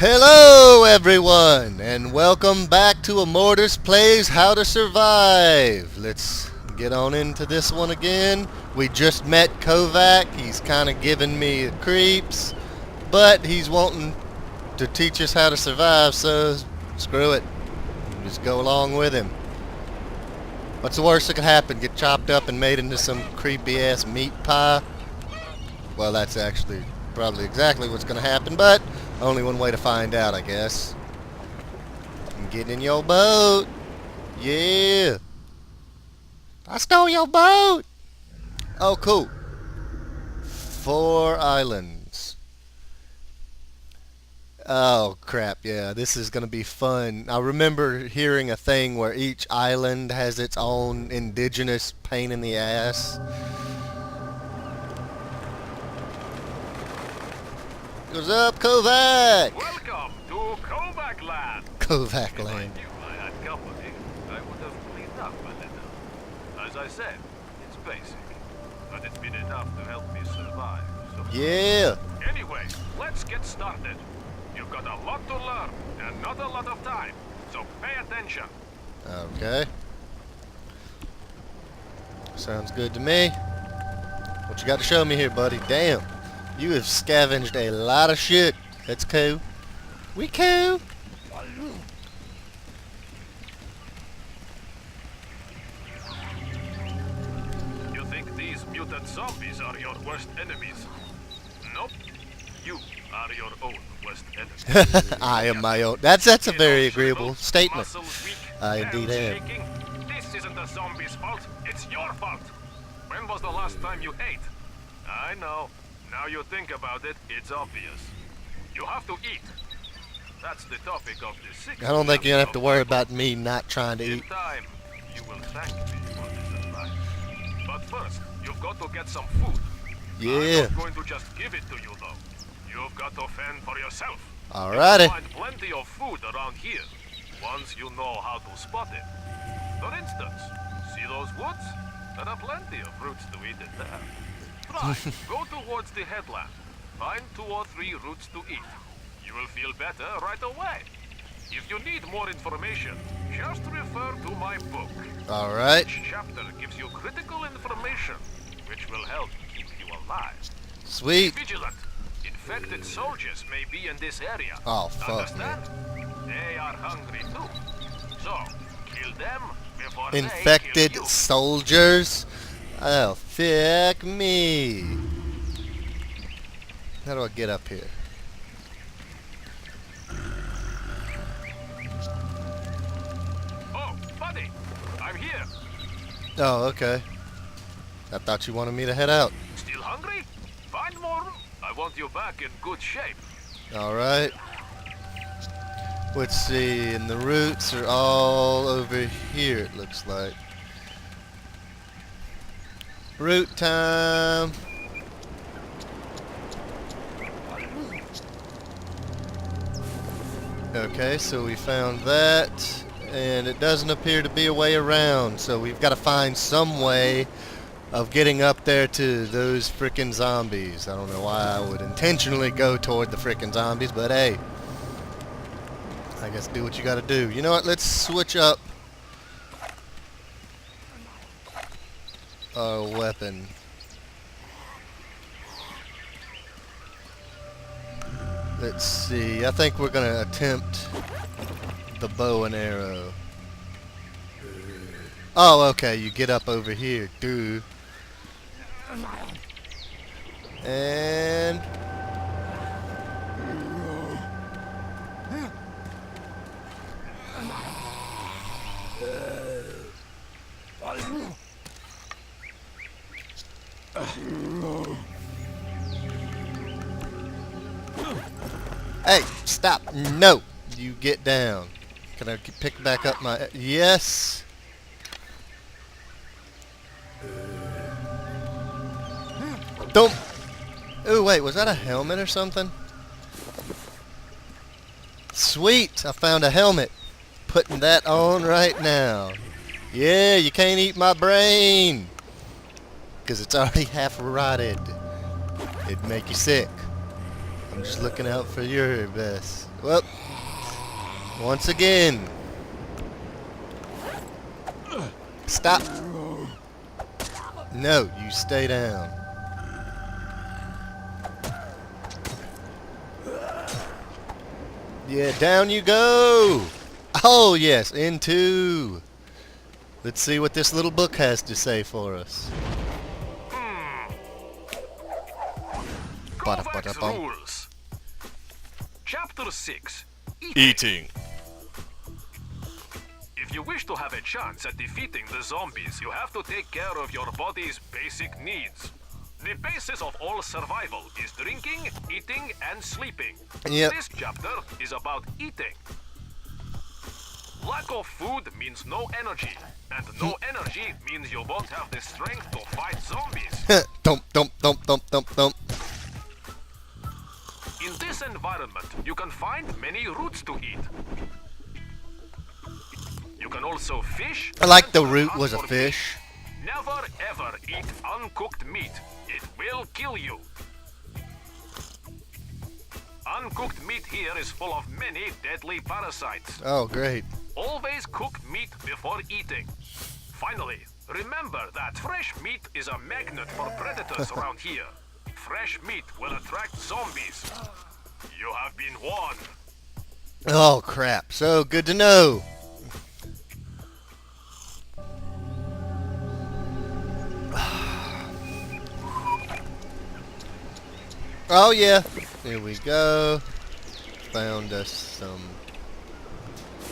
Hello everyone, and welcome back to Ammortis Plays How to Survive. Let's get on into this one again. We just met Kovac. He's kind of giving me the creeps, but he's wanting to teach us how to survive, so screw it. Just go along with him. What's the worst that could happen? Get chopped up and made into some creepy ass meat pie? Well, that's actually probably exactly what's going to happen, but only one way to find out, I guess. Get in your boat. Yeah. I stole your boat. Oh, cool. 4 islands. Oh, crap. Yeah, this is going to be fun. I remember hearing a thing where each island has its own indigenous pain in the ass. What's up, Kovac? Welcome to Kovac Land. Kovac If I Land. knew I had company, I would have cleaned up a little. As I said, it's basic, but it's been enough to help me survive. So Yeah. anyway, let's get started. You've got a lot to learn and not a lot of time, so pay attention. Okay. Sounds good to me. What you got to show me here, buddy? Damn. You have scavenged a lot of shit. That's cool. We cool. You think these mutant zombies are your worst enemies? Nope. You are your own worst enemy. I am my own. That's a very agreeable statement. Muscles weak, I indeed hands am. shaking. This isn't the zombie's fault. It's your fault. When was the last time you ate? I know. Now you think about it, it's obvious. You have to eat. That's the topic of the 6th. I don't think you're gonna have to worry about me not trying to In eat. time, you will thank me for this advice. But first, you've got to get some food. Yeah. I'm not going to just give it to you, though. You've got to fend for yourself. Alrighty. You'll find plenty of food around here, once you know how to spot it. For instance, see those woods? There are plenty of roots to eat in there. Try, go towards the headland. Find 2 or 3 roots to eat. You will feel better right away. If you need more information, just refer to my book. Alright. Each chapter gives you critical information, which will help keep you alive. Sweet. Be vigilant. Infected soldiers may be in this area. Oh, fuck, Understand? They are hungry too. So, kill them before Infected they kill you. soldiers? Oh, fuck me. How do I get up here? Oh, buddy, I'm here. Oh, okay. I thought you wanted me to head out. Still hungry? Find more. I want you back in good shape. Alright. Let's see, and the roots are all over here, it looks like. Root time! Okay, so we found that, and it doesn't appear to be a way around, so we've got to find some way of getting up there to those frickin' zombies. I don't know why I would intentionally go toward the frickin' zombies, but hey. I guess do what you gotta do. You know what, let's switch up our weapon. Let's see, I think we're gonna attempt the bow and arrow. Oh, okay, you get up over here, dude. And hey, stop. No, you get down. Can I pick back up my... Yes. Don't... Oh, wait, was that a helmet or something? Sweet, I found a helmet. Putting that on right now. Yeah, you can't eat my brain. Because it's already half rotted. It'd make you sick. I'm just looking out for your best. Well, once again. Stop. No, you stay down. Yeah, down you go. Oh, yes, into. Let's see what this little book has to say for us. Kovacs rules. Chapter 6. Eating. If you wish to have a chance at defeating the zombies, you have to take care of your body's basic needs. The basis of all survival is drinking, eating, and sleeping. Yep. This chapter is about eating. Lack of food means no energy, and no energy means you won't have the strength to fight zombies. Dump, dump, dump, dump, dump, dump. In this environment, you can find many roots to eat. You can also fish. I like and the root hunt was a for fish. meat. Never ever eat uncooked meat. It will kill you. Uncooked meat here is full of many deadly parasites. Oh, great. Always cook meat before eating. Finally, remember that fresh meat is a magnet for predators around here. Fresh meat will attract zombies. You have been warned. Oh, crap. So good to know. Oh, yeah. Here we go. Found us some...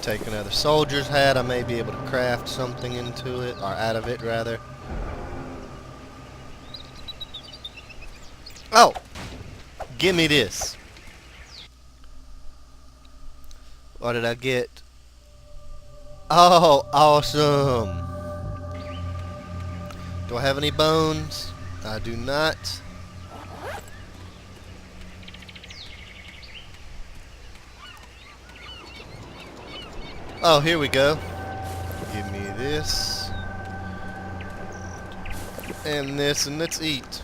Take another soldier's hat. I may be able to craft something into it, or out of it, rather. Oh! Give me this. What did I get? Oh, awesome! Do I have any bones? I do not. Oh, here we go. Give me this. And this, and let's eat.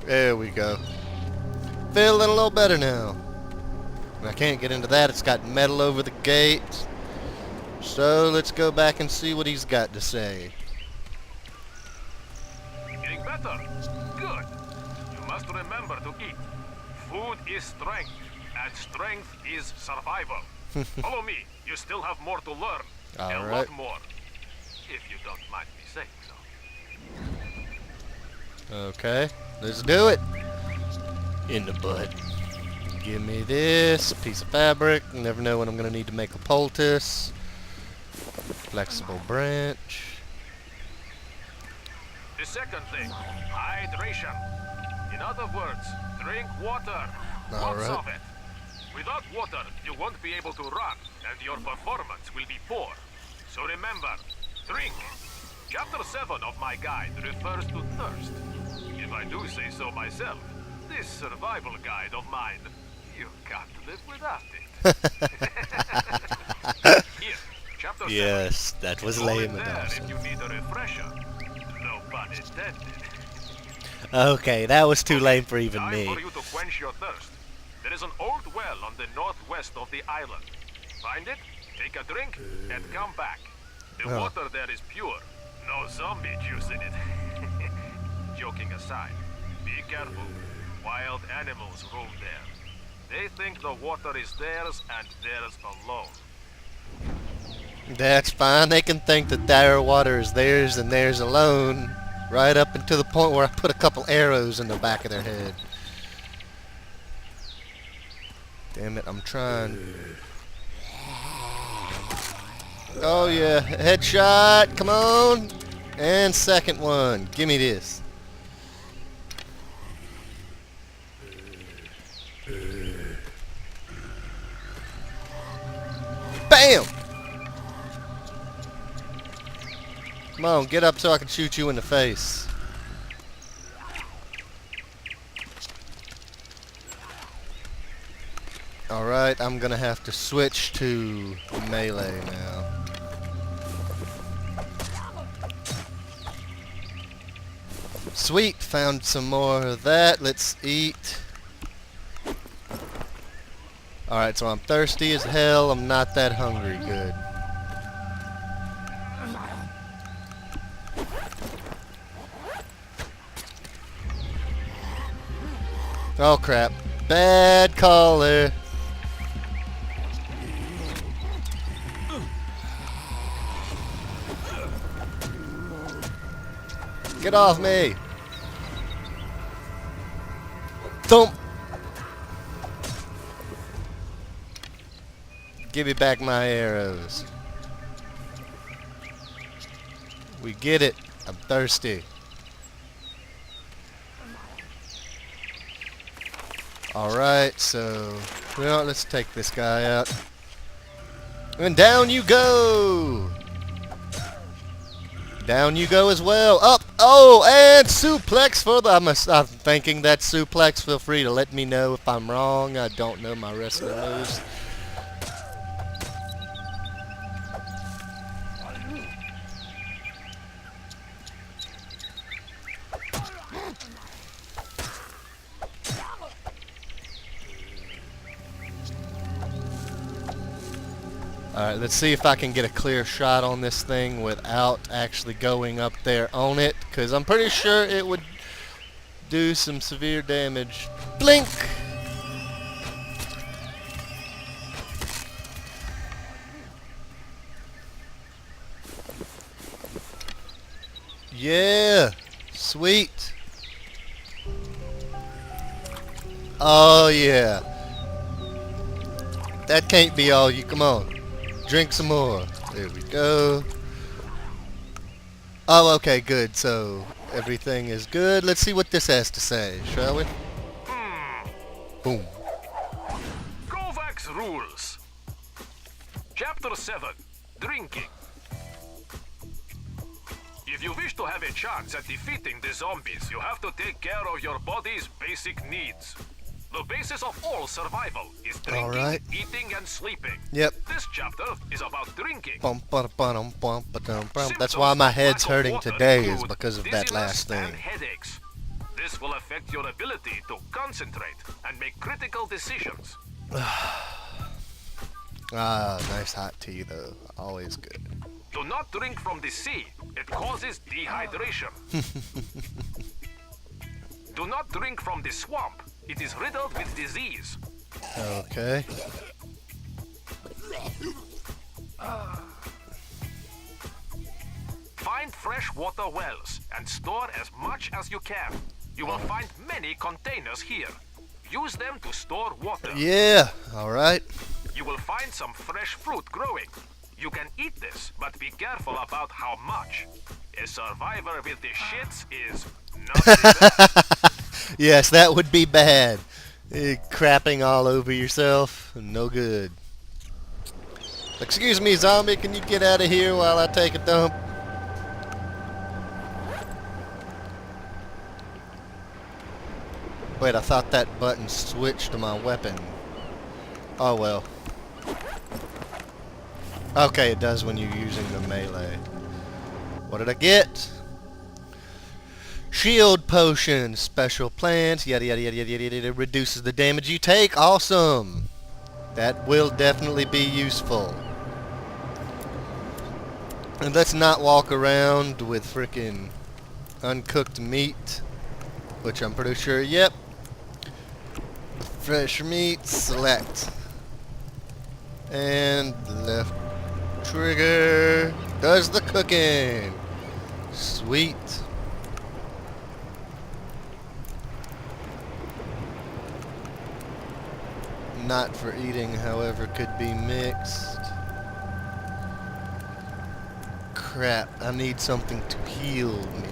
There we go. Feeling a little better now. And I can't get into that. It's got metal over the gate. So let's go back and see what he's got to say. Getting better. Good. You must remember to eat. Food is strength, and strength is survival. Follow me. You still have more to learn. All a right. lot more. If you don't mind me saying so. Okay, let's do it. In the butt. Give me this piece of fabric. Never know when I'm going to need to make a poultice. Flexible branch. The second thing, hydration. In other words, drink water. All Lots right. of it. Without water, you won't be able to run, and your performance will be poor. So remember, drink. Chapter 7 of my guide refers to thirst. If I do say so myself, this survival guide of mine, you can't live without it. Here, chapter 7. Yes, that was Go lame in and there awesome. if you need a refresher. No pun intended. Okay, that was too lame for even Time me. for you to quench your thirst. There is an old well on the northwest of the island. Find it, take a drink, and come back. The Oh. water there is pure. No zombie juice in it. Joking aside, be careful. Wild animals roam there. They think the water is theirs and theirs alone. That's fine. They can think that their water is theirs and theirs alone. Right up until the point where I put a couple arrows in the back of their head. Damn it, I'm trying. Oh yeah, headshot, come on. And second one, give me this. Bam! Come on, get up so I can shoot you in the face. Alright, I'm gonna have to switch to melee now. Sweet, found some more of that. Let's eat. Alright, so I'm thirsty as hell. I'm not that hungry. Good. Oh crap. Bad caller. Get off me. Thump. Give me back my arrows. We get it. I'm thirsty. Alright, so well, let's take this guy out. And down you go! Down you go as well. Up! Oh, and suplex for the... I'm thinking that's suplex. Feel free to let me know if I'm wrong. I don't know my wrestling moves. Alright, let's see if I can get a clear shot on this thing without actually going up there on it, because I'm pretty sure it would do some severe damage. Blink! Yeah! Sweet! Oh yeah! That can't be all you... Come on. Drink some more. There we go. Oh, okay, good. So, everything is good. Let's see what this has to say, shall we? Boom. Kovacs rules. Chapter 7. Drinking. If you wish to have a chance at defeating the zombies, you have to take care of your body's basic needs. The basis of all survival is drinking, eating, and sleeping. Yep. This chapter is about drinking. That's why my head's hurting today, is because of that last thing. Headaches. This will affect your ability to concentrate and make critical decisions. Nice hot tea though. Always good. Do not drink from the sea. It causes dehydration. Do not drink from the swamp. It is riddled with disease. Okay. Find freshwater wells and store as much as you can. You will find many containers here. Use them to store water. Yeah, alright. You will find some fresh fruit growing. You can eat this, but be careful about how much. A survivor with the shits is not the best. Yes, that would be bad. Crapping all over yourself. No good. Excuse me, zombie, can you get out of here while I take a dump? Wait, I thought that button switched to my weapon. Oh well. Okay, it does when you're using the melee. What did I get? Shield potion, special plants, yada yada yada yada yada, reduces the damage you take. Awesome. That will definitely be useful. And let's not walk around with frickin' uncooked meat, which I'm pretty sure, yep. Fresh meat, select. And left trigger does the cooking. Sweet. Not for eating, however, could be mixed. Crap, I need something to heal me.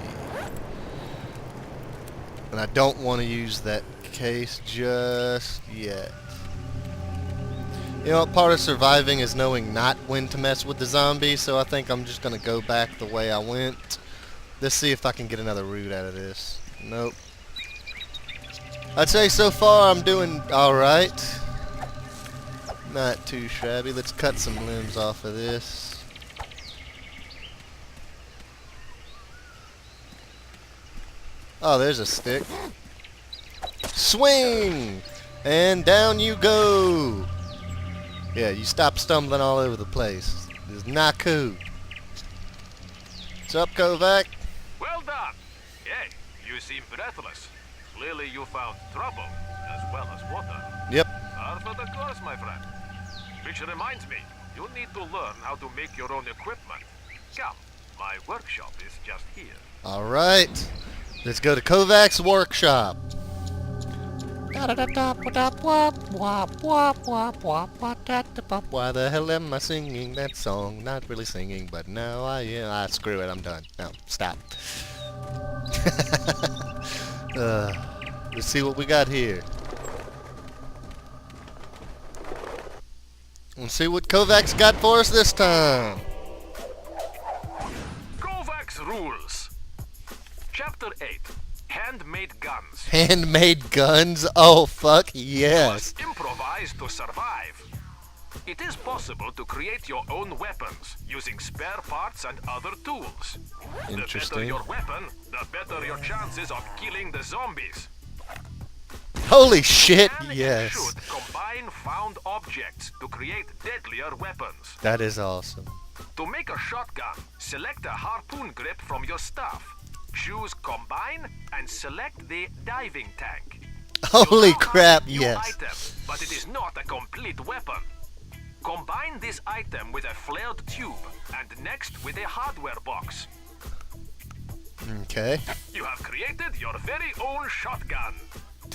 And I don't want to use that case just yet. You know what, part of surviving is knowing not when to mess with the zombies, so I think I'm just going to go back the way I went. Let's see if I can get another root out of this. Nope. I'd say so far I'm doing alright. Not too shabby. Let's cut some limbs off of this. Oh, there's a stick. Swing! And down you go! Yeah, you stop stumbling all over the place. This is not cool. What's up, Kovac? Well done. Hey, you seem breathless. Clearly you found trouble, as well as water. Yep. Par for the course, my friend. Which reminds me, you need to learn how to make your own equipment. Come, my workshop is just here. Alright. Let's go to Kovac's workshop. Why the hell am I singing that song? Not really singing, but now I am. Ah, screw it, I'm done. No, stop. Let's see what we got here. Let's see what Kovac's got for us this time. Kovacs rules. Chapter 8. Handmade guns. Handmade guns? Oh, fuck yes. Must improvise to survive. It is possible to create your own weapons using spare parts and other tools. The better Interesting. your weapon, the better your chances of killing the zombies. Holy shit, Can and yes. should combine found objects to create deadlier weapons. That is awesome. To make a shotgun, select a harpoon grip from your stuff. Choose combine and select the diving tank. Holy You now crap, have a new yes. item, but it is not a complete weapon. Combine this item with a flared tube and next with a hardware box. Okay. You have created your very own shotgun.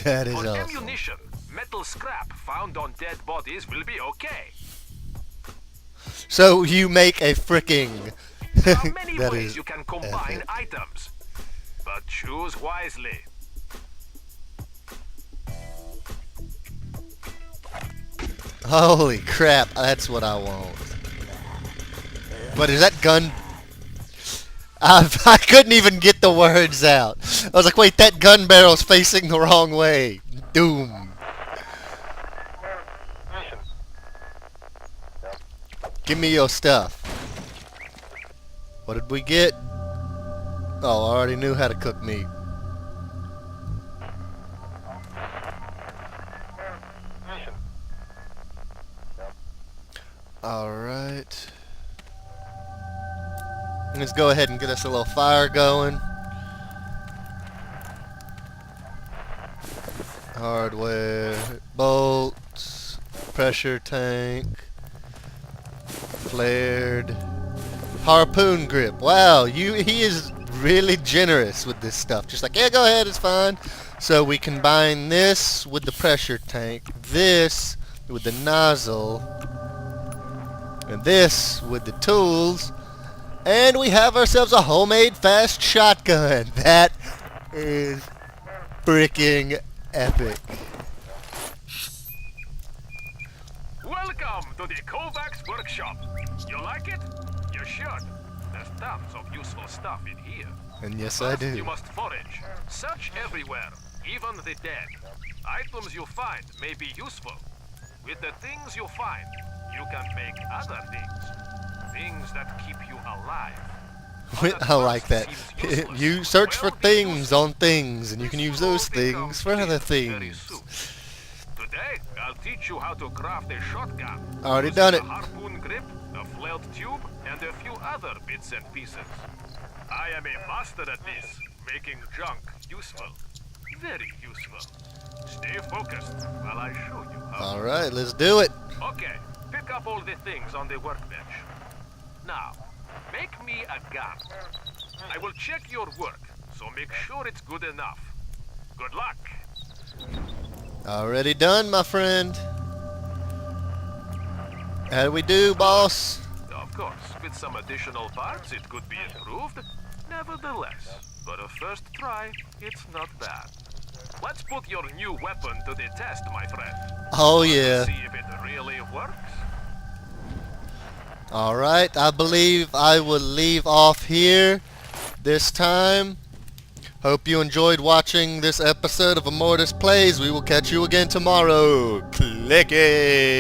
That is For awesome. ammunition, metal scrap found on dead bodies will be okay. So you make a fricking... There are many That ways is you can combine epic. items, but choose wisely. Holy crap, that's what I want. But is that gun... I couldn't even get the words out. I was like, wait, that gun barrel's facing the wrong way. Doom. Give me your stuff. What did we get? Oh, I already knew how to cook meat. Alright. Let's go ahead and get us a little fire going. Hardware, bolts, pressure tank, flared, harpoon grip. Wow, he is really generous with this stuff. Just like, yeah, go ahead, it's fine. So we combine this with the pressure tank, this with the nozzle, and this with the tools, and we have ourselves a homemade fast shotgun. That is freaking epic. Welcome to the Kovacs workshop. You like it? You should. There's tons of useful stuff in here. And yes, I First, do. you must forage. Search everywhere, even the dead. Items you find may be useful. With the things you find, you can make other things. Things that keep you alive. I like that. You search for things on things, and you can use those things for other things. Today, I'll teach you how to craft a shotgun. Already using done it. A harpoon grip, a flared tube, and a few other bits and pieces. I am a master at this, making junk useful. Very useful. Stay focused while I show you how. Alright, let's do it. Okay, pick up all the things on the workbench. Now, make me a gun. I will check your work, so make sure it's good enough. Good luck. Already done, my friend. How do we do, boss? Of course, with some additional parts, it could be improved. Nevertheless, for a first try, it's not bad. Let's put your new weapon to the test, my friend. Oh, yeah. See if it really works. Alright, I believe I will leave off here this time. Hope you enjoyed watching this episode of Ammortis Plays. We will catch you again tomorrow. Clicky!